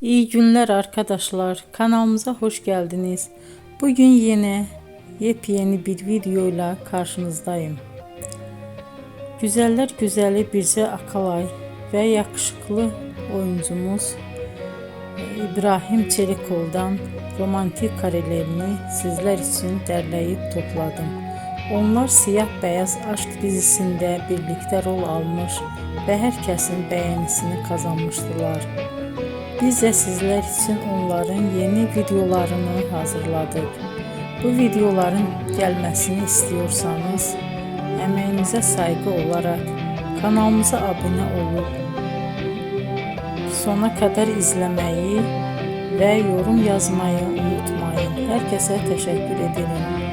İyi günler arkadaşlar. Kanalımıza hoş geldiniz. Bugün yine yepyeni bir videoyla karşınızdayım. Güzeller güzeli Bircə Akalay ve yakışıklı oyuncumuz İbrahim Çelikov'dan romantik karelerini sizler için derleyip topladım. Onlar Siyah Beyaz Aşk dizisinde birlikte rol almış ve herkesin beğenisini kazanmıştılar. Biz de sizler için onların yeni videolarını hazırladık. Bu videoların gelmesini istiyorsanız emeğinize saygı olarak kanalımıza abone olup sona kadar izlemeyi ve yorum yazmayı unutmayın. Herkese teşekkür ederim.